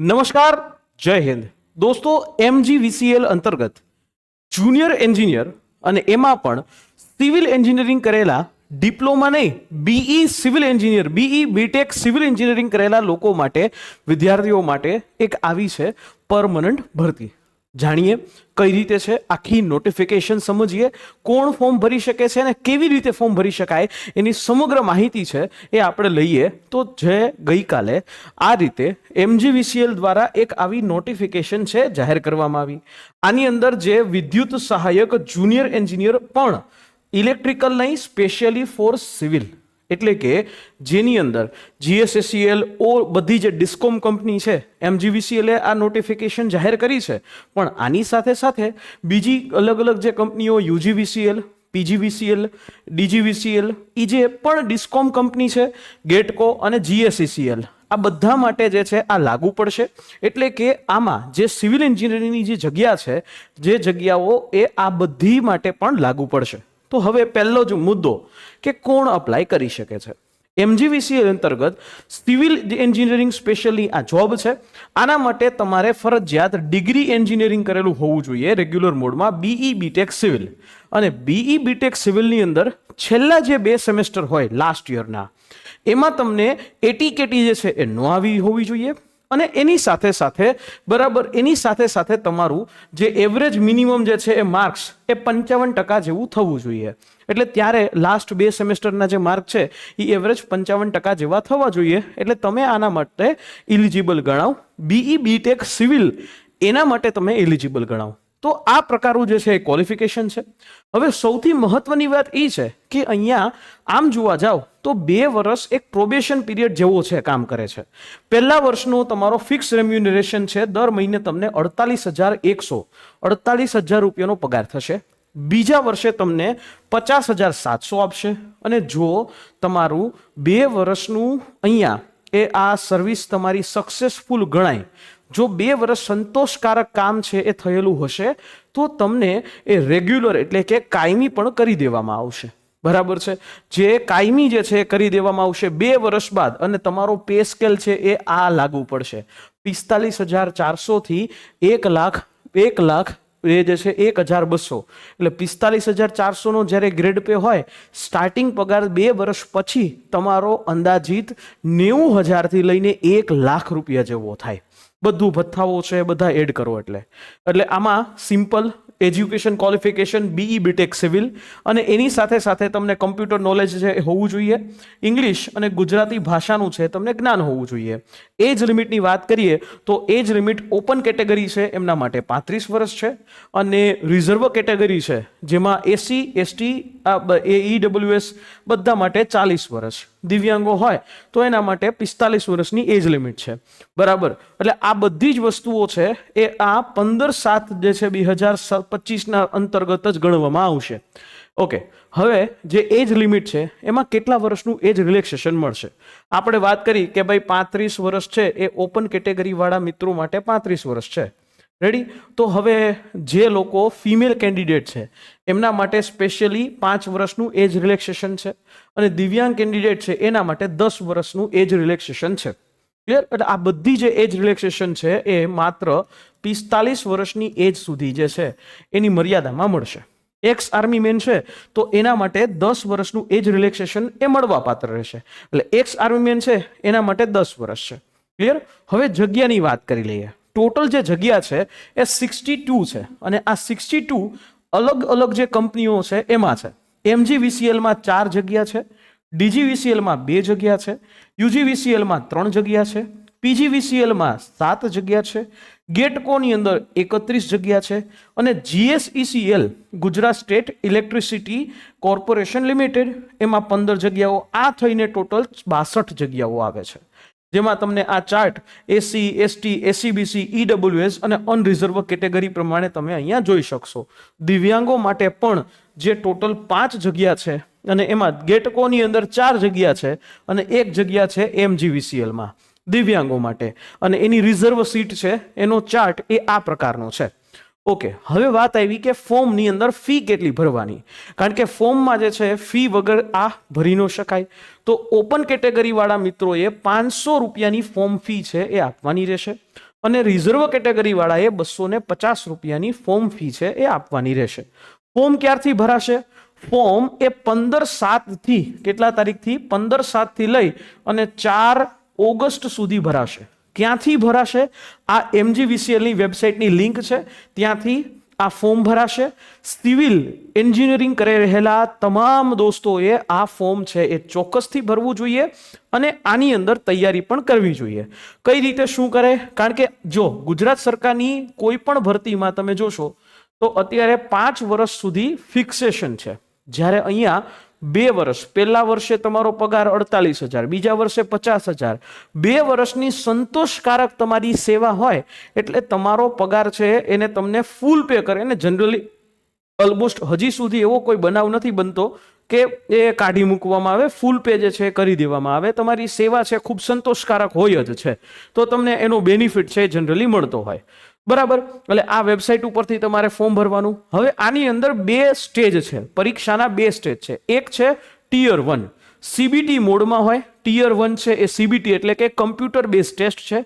નમસ્કાર, જય હિન્દ દોસ્તો. MGVCL અંતર્ગત જુનિયર એન્જિનિયર અને એમાં પણ સિવિલ એન્જિનિયરિંગ કરેલા ડિપ્લોમા નહીં, BE civil engineer, BE BTech civil engineering કરેલા લોકો માટે, વિદ્યાર્થીઓ માટે એક આવી છે પરમનન્ટ ભરતી. જાણીએ કઈ રીતે છે, આખી નોટિફિકેશન સમજીએ, કોણ ફોર્મ ભરી શકે છે અને કેવી રીતે ફોર્મ ભરી શકાય, એની સમગ્ર માહિતી છે એ આપણે લઈએ. તો જે ગઈકાલે આ રીતે MGVCL દ્વારા એક આવી નોટિફિકેશન છે જાહેર કરવામાં આવી. આની અંદર જે વિદ્યુત સહાયક જુનિયર એન્જિનિયર પણ ઇલેક્ટ્રિકલ નહીં, સ્પેશિયલી ફોર સિવિલ, એટલે કે જેની અંદર GSSCL બધી જે ડિસ્કોમ કંપની છે, MGVCL આ નોટિફિકેશન જાહેર કરી છે. પણ આની સાથે સાથે બીજી અલગ અલગ જે કંપનીઓ UGVCL, PGVCL, DGVCL, એ જે પણ ડિસ્કોમ કંપની છે, ગેટકો અને GSECL, આ બધા માટે જે છે આ લાગુ પડશે. એટલે કે આમાં જે સિવિલ એન્જિનિયરિંગની જે જગ્યા છે, જે જગ્યાઓ એ આ બધી માટે પણ લાગુ પડશે. તો હવે પહેલો જ મુદ્દો કે કોણ અપ્લાય કરી શકે છે. MGVCL અંતર્ગત સિવિલ એન્જિનિયરિંગ સ્પેશિયલી આ જોબ છે. આના માટે તમારે ફરજિયાત ડિગ્રી એન્જિનિયરિંગ કરેલું હોવું જોઈએ રેગ્યુલર મોડમાં, BE બીટેક સિવિલ. અને BE બીટેક સિવિલની અંદર છેલ્લા જે 2 સેમેસ્ટર હોય લાસ્ટ યરના, એમાં તમને એટીકેટી જે છે એ ન આવી હોવી જોઈએ. અને એની સાથે સાથે બરાબર, એની સાથે સાથે તમારું જે એવરેજ મિનિમમ જે છે એ માર્ક્સ એ 55% જેવું થવું જોઈએ. એટલે ત્યારે લાસ્ટ 2 સેમેસ્ટરના જે માર્ક છે એ એવરેજ 55% જેવા થવા જોઈએ. એટલે તમે આના માટે ઇલિજિબલ ગણાવ. BE બીટેક સિવિલ એના માટે તમે ઇલિજિબલ ગણાવ. તો આ પ્રકારનું જે છે એ ક્વોલિફિકેશન છે. હવે સૌથી મહત્વની વાત એ છે કે અહીંયા આમ જોવા જાવ તો 2 વર્ષ એક પ્રોબેશન પીરિયડ જેવો છે, કામ કરે છે. પહેલા વર્ષનો તમારો ફિક્સ રેમ્યુનરેશન છે, દર મહિને તમને 48,100 રૂપિયાનો પગાર થશે. બીજા વર્ષે તમને 50,700 આપશે. અને જો તમારું 2 વર્ષનું અહીંયા એ આ સર્વિસ તમારી સક્સેસફુલ ગણાય, જો 2 વર્ષ સંતોષકારક કામ છે એ થયેલું હશે, તો તમને એ રેગ્યુલર એટલે કે કાયમી પણ કરી દેવામાં આવશે. બરાબર છે? જે કાયમી જે છે એ કરી દેવામાં આવશે 2 વર્ષ બાદ. અને તમારો પે સ્કેલ છે એ આ લાગુ પડશે, 45,400 થી 1,00,000 એ જે છે 1,200. એટલે 45,400 નો જ્યારે ગ્રેડ પે હોય, સ્ટાર્ટિંગ પગાર 2 વર્ષ પછી તમારો અંદાજિત 90,000 થી લઈને 1,00,000 રૂપિયા જેવો થાય. બધું ભથ્થાઓ છે બધા એડ કરો એટલે આમાં simple education qualification BE BTech civil, અને એની સાથે સાથે તમને કમ્પ્યુટર નોલેજ છે એ હોવું જોઈએ. ઇંગ્લિશ અને ગુજરાતી ભાષાનું છે તમને જ્ઞાન હોવું જોઈએ. એજ લિમિટની વાત કરીએ તો એજ લિમિટ ઓપન કેટેગરી છે એમના માટે 35 વર્ષ છે. અને રિઝર્વ કેટેગરી છે જેમાં SC ST EWS બધા માટે 40 વર્ષ. દિવ્યાંગો હોય તો એના માટે 45 વર્ષની એજ લિમિટ છે. બરાબર? એટલે આ બધી જ વસ્તુઓ છે એ આ 15/7 જે છે 2025ના અંતર્ગત જ ગણવામાં આવશે. ઓકે, હવે જે એજ લિમિટ છે એમાં કેટલા વર્ષનું એજ રિલેક્સેશન મળશે? આપણે વાત કરી કે ભાઈ 35 વર્ષ છે એ ઓપન કેટેગરી વાળા મિત્રો માટે 35 વર્ષ છે. રેડી? તો હવે જે લોકો ફિમેલ કેન્ડિડેટ છે એમના માટે સ્પેશિયલી 5 વર્ષનું એજ રિલેક્સેશન છે. અને દિવ્યાંગ કેન્ડિડેટ છે એના માટે 10 વર્ષનું એજ રિલેક્સેશન છે. ક્લિયર? એટલે આ બધી જે એજ રિલેક્સેશન છે એ માત્ર 45 વર્ષની એજ સુધી જે છે એની મર્યાદામાં મળશે. એક્સ આર્મી મેન છે તો એના માટે 10 વર્ષનું એજ રિલેક્સેશન એ મળવા પાત્ર રહેશે. એટલે એક્સ આર્મી મેન છે એના માટે 10 વર્ષ છે. ક્લિયર? હવે જગ્યાની વાત કરી લઈએ. ટોટલ જે જગ્યા છે એ 62 છે. અને આ 62 અલગ અલગ જે કંપનીઓ છે એમાં છે. MGVCLમાં 4 જગ્યા છે, DGVCLમાં 2 જગ્યા છે, UGVCLમાં 3 જગ્યા છે, PGVCLમાં 7 જગ્યા છે, ગેટકોની અંદર 31 જગ્યા છે, અને GSECL Gujarat state electricity corporation limited એમાં 15 જગ્યાઓ. આ થઈને ટોટલ 62 જગ્યાઓ આવે છે. જેમાં તમને આ chart SC ST SCBC EWS અને અનરિઝર્વ કેટેગરી પ્રમાણે તમે અહીંયા જોઈ શકશો. દિવ્યાંગો માટે પણ જે ટોટલ 5 જગ્યા છે, અને એમાં ગેટકોની અંદર 4 જગ્યા છે, અને 1 જગ્યા છે MGVCLમાં દિવ્યાંગો માટે. અને એની રિઝર્વ સીટ છે એનો ચાર્ટ એ આ પ્રકારનો છે. ઓકે, હવે વાત આવી કે ફોર્મની અંદર ફી કેટલી ભરવાની. કારણ કે ફોર્મમાં જે છે ફી વગર આ ભરી ન શકાય. તો ઓપન કેટેગરી વાળા મિત્રોએ 500 રૂપિયાની ફોર્મ ફી છે એ આપવાની રહેશે. અને રિઝર્વ કેટેગરી વાળાએ 250 રૂપિયાની ફોર્મ ફી છે એ આપવાની રહેશે. ફોર્મ ક્યારથી ભરાશે? ફોર્મ એ 15/7 થી કેટલા તારીખથી? 15/7 થી લઈ અને 4 ઓગસ્ટ સુધી ભરાશે. ક્યાંથી ભરાશે? આ MGVCL ની વેબસાઇટની લિંક છે, ત્યાંથી આ ફોર્મ ભરાશે. સિવિલ એન્જિનિયરિંગ કરી રહેલા તમામ દોસ્તોએ આ ફોર્મ છે એ ચોક્કસથી ભરવું જોઈએ અને આની અંદર તૈયારી પણ કરવી જોઈએ. કઈ રીતે શું કરે? કારણ કે જો ગુજરાત સરકારની કોઈ પણ ભરતીમાં તમે જોશો તો અત્યારે 5 વર્ષ સુધી ફિક્સેશન છે, જ્યારે અહીંયા 2 વર્ષ, પહેલા વર્ષે તમારો પગાર 48,000, બીજા વર્ષે 50,000, 2 વર્ષની સંતોષકારક તમારી સેવા હોય એટલે તમારો પગાર છે એને તમને ફૂલ પે કરે. અને જનરલી ઓલમોસ્ટ હજી સુધી એવો કોઈ બનાવ નથી બનતો કે એ કાઢી મૂકવામાં આવે, ફૂલ પે જે છે કરી દેવામાં આવે. તમારી સેવા છે ખૂબ સંતોષકારક હોય જ છે તો તમને એનો બેનિફિટ છે જનરલી મળતો હોય. બરાબર, એટલે આ વેબસાઇટ ઉપરથી તમારે ફોર્મ ભરવાનું. હવે આની અંદર 2 સ્ટેજ છે, પરીક્ષાના 2 સ્ટેજ છે. એક છે ટિયર 1, CBT મોડમાં હોય. ટિયર 1 છે એ CBT એટલે કે કમ્પ્યુટર બેઝ ટેસ્ટ છે.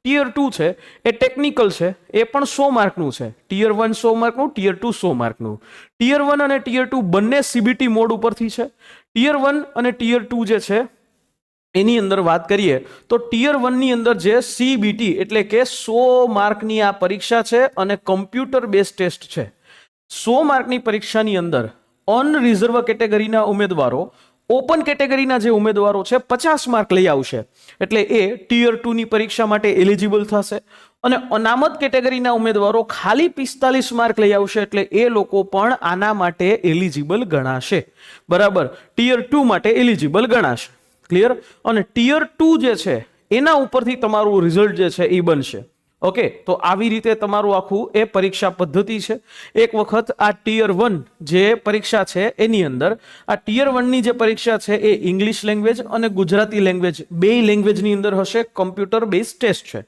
ટિયર 2 છે એ ટેકનિકલ છે, એ પણ 100 માર્કનું છે. ટિયર 1 100 માર્કનું, ટિયર 2 100 માર્કનું. ટિયર 1 અને ટિયર 2 બંને CBT મોડ ઉપરથી છે. ટિયર 1 અને ટિયર 2 જે છે એની અંદર વાત કરીએ તો ટિયર 1 ની અંદર જે CBT એટલે કે 100 માર્કની આ પરીક્ષા છે અને કમ્પ્યુટર બેઝ ટેસ્ટ છે. 100 માર્કની પરીક્ષાની અંદર અનરિઝર્વ કેટેગરીના ઉમેદવારો, ઓપન કેટેગરીના જે ઉમેદવારો છે 50 માર્ક લઈ આવશે એટલે એ ટિયર 2 ની પરીક્ષા માટે એલિજિબલ થશે. અને અનામત કેટેગરીના ઉમેદવારો ખાલી 45 માર્ક લઈ આવશે એટલે એ લોકો પણ આના માટે એલિજિબલ ગણાશે. બરાબર, ટિયર 2 માટે એલિજિબલ ગણાશે. ક્લિયર? અને ટિયર 2 જે છે એના ઉપરથી તમારું રિઝલ્ટ જે છે એ બનશે. ઓકે, તો આવી રીતે તમારું આખું એ પરીક્ષા પદ્ધતિ છે. એક વખત આ ટિયર 1 જે પરીક્ષા છે એની અંદર આ ટિયર 1 ની જે પરીક્ષા છે એ ઇંગ્લિશ લેંગ્વેજ અને ગુજરાતી લેંગ્વેજ બે લેંગ્વેજની અંદર હશે. કમ્પ્યુટર બેઝ ટેસ્ટ છે.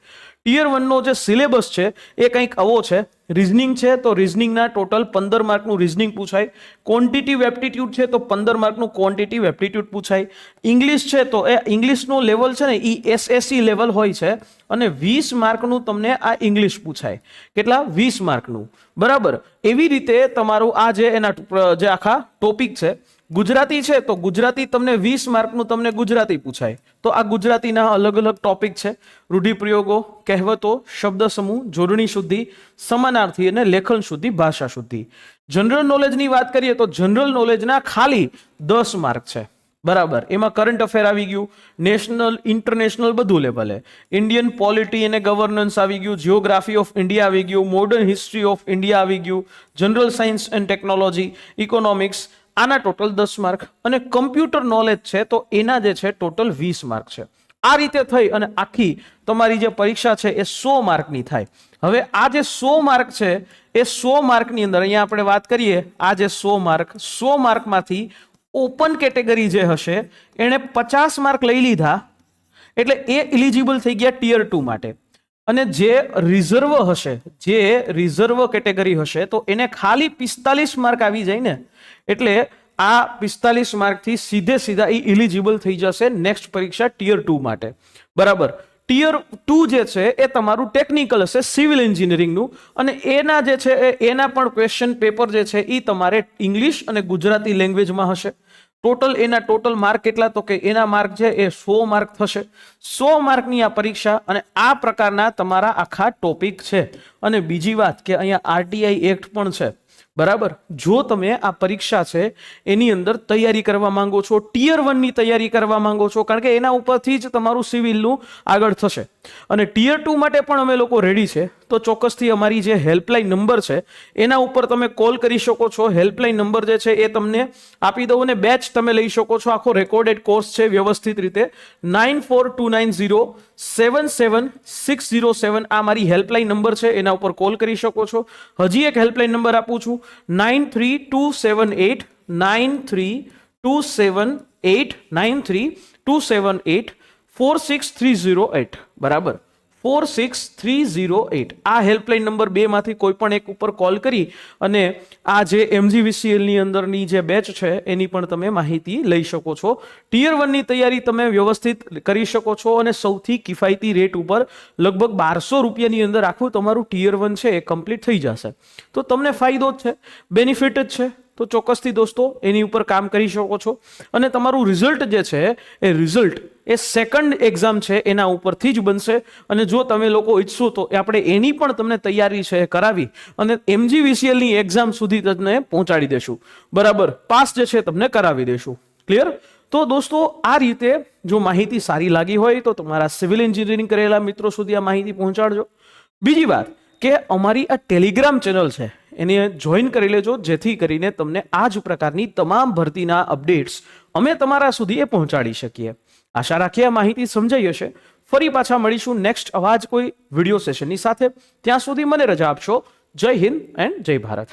ટિયર 1 નો જે સિલેબસ છે એ કંઈક આવો છે. રિઝનિંગ છે તો રિઝનિંગના ટોટલ 15 માર્કનું રિઝનિંગ પૂછાય. ક્વોન્ટિટિવ એપ્ટિટ્યુડ છે તો 15 માર્કનું ક્વોન્ટિટિવ એપ્ટિટ્યુડ પૂછાય. ઇંગ્લિશ છે તો એ ઇંગ્લિશનો લેવલ છે ને એ SSE લેવલ હોય છે અને 20 માર્કનું તમને આ ઇંગ્લિશ પૂછાય. કેટલા? 20 માર્કનું. બરાબર, એવી રીતે તમારું આ જે એના જે આખા ટોપિક છે. ગુજરાતી છે તો ગુજરાતી તમને 20 માર્કનું તમને ગુજરાતી પૂછાય તો આ ગુજરાતીના અલગ અલગ ટોપિક છે. રૂઢિપ્રયોગો, કહેવતો, શબ્દ સમૂહ, જોડણી શુદ્ધિ, સમાનાર્થી અને લેખન શુદ્ધિ, ભાષા શુદ્ધિ. જનરલ નોલેજની વાત કરીએ તો જનરલ નોલેજના ખાલી 10 માર્ક છે. બરાબર, એમાં કરંટ અફેર આવી ગયું, નેશનલ ઇન્ટરનેશનલ બધું લેવલે, ઇન્ડિયન પોલિટી અને ગવર્નન્સ આવી ગયું, જીઓગ્રાફી ઓફ ઇન્ડિયા આવી ગયું, મોડર્ન હિસ્ટ્રી ઓફ ઇન્ડિયા આવી ગયું, general science and technology, economics, આના ટોટલ 10 માર્ક. અને કમ્પ્યુટર નોલેજ છે તો એના જે છે ટોટલ 20 માર્ક છે. આ રીતે થઈ અને આખી તમારી જે પરીક્ષા છે એ 100 માર્કની થાય. હવે આ જે 100 માર્ક છે એ 100 માર્કની અંદર અહીંયા આપણે વાત કરીએ, આ જે 100 માર્કમાંથી ઓપન કેટેગરી જે હશે એણે 50 માર્ક લઈ લીધા એટલે એ એલિજિબલ થઈ ગયા ટિયર 2 માટે. અને જે રિઝર્વ હશે, જે રિઝર્વ કેટેગરી હશે તો એને ખાલી 45 માર્ક આવી જાય ને એટલે આ 45 માર્કથી સીધા એ એલિજિબલ થઈ જશે નેક્સ્ટ પરીક્ષા ટિયર 2 માટે. બરાબર, ટિયર 2 જે છે એ તમારું ટેકનિકલ હશે, સિવિલ એન્જિનિયરિંગનું, અને એના જે છે એના પણ ક્વેશ્ચન પેપર જે છે એ તમારે ઇંગ્લિશ અને ગુજરાતી લેંગ્વેજમાં હશે. એના ટોટલ માર્ક કેટલા? તો કે એના માર્ક છે એ 100 માર્ક થશે. 100 માર્કની આ પરીક્ષા અને આ પ્રકારના તમારા આખા ટોપિક છે. અને બીજી વાત કે અહીંયા RTI એક્ટ પણ છે. બરાબર, જો તમે આ પરીક્ષા છે એની અંદર તૈયારી કરવા માંગો છો, ટિયર 1 ની તૈયારી કરવા માંગો છો, કારણ કે એના ઉપરથી જ તમારું સિવિલનું આગળ થશે. અને ટિયર 2 માટે પણ અમે લોકો રેડી છે તો ચોક્કસથી અમારી જે હેલ્પલાઇન નંબર છે એના ઉપર તમે કોલ કરી શકો છો. હેલ્પલાઇન નંબર જે છે એ તમને આપી દઉં અને બેચ તમે લઈ શકો છો. આખો રેકોર્ડેડ કોર્સ છે વ્યવસ્થિત રીતે. 9429077607 આ મારી હેલ્પલાઇન નંબર છે, એના ઉપર કોલ કરી શકો છો. હજી એક હેલ્પલાઇન નંબર આપું છું, 9327893278 463008. બરાબર, 46,308 આ હેલ્પલાઇન નંબર 2 માંથી કોઈ પણ એક ઉપર કોલ કરી અને આ જે MGVCL ની અંદરની જે બેચ છે એની પણ તમે માહિતી લઈ શકો છો. ટિયર 1 ની તૈયારી તમે વ્યવસ્થિત કરી શકો છો અને સૌથી કિફાયતી રેટ ઉપર લગભગ 1200 રૂપિયાની અંદર આખું તમારું ટિયર 1 છે એ કમ્પ્લીટ થઈ જશે. તો તમને ફાયદો જ છે, બેનિફિટ જ છે. તો ચોક્કસથી દોસ્તો એની ઉપર કામ કરી શકો છો અને તમારું રિઝલ્ટ જે છે એ રિઝલ્ટ એ સેકન્ડ એક્ઝામ છે એના ઉપરથી જ બનશે. અને જો તમે લોકો ઈચ્છો તો આપણે એની પણ તમને તૈયારી છે કરાવી અને MGVCL ની એક્ઝામ સુધી તમને પહોંચાડી દેશું. બરાબર, પાસ જે છે તમને કરાવી દેશું. ક્લિયર? તો દોસ્તો આ રીતે જો માહિતી સારી લાગી હોય તો તમારા સિવિલ એન્જિનિયરિંગ કરેલા મિત્રો સુધી આ માહિતી પહોંચાડજો. બીજી વાત કે અમારી આ ટેલિગ્રામ ચેનલ છે એને જોઈન કરી લેજો, જેથી કરીને તમને આ જ પ્રકારની તમામ ભરતીના અપડેટ્સ અમે તમારા સુધી એ પહોંચાડી શકીએ. આશા રાખીએ આ માહિતી સમજાઈ હશે. ફરી પાછા મળીશું નેક્સ્ટ આવા જ કોઈ વિડીયો સેશનની સાથે. ત્યાં સુધી મને રજા આપશો. જય હિન્દ એન્ડ જય ભારત.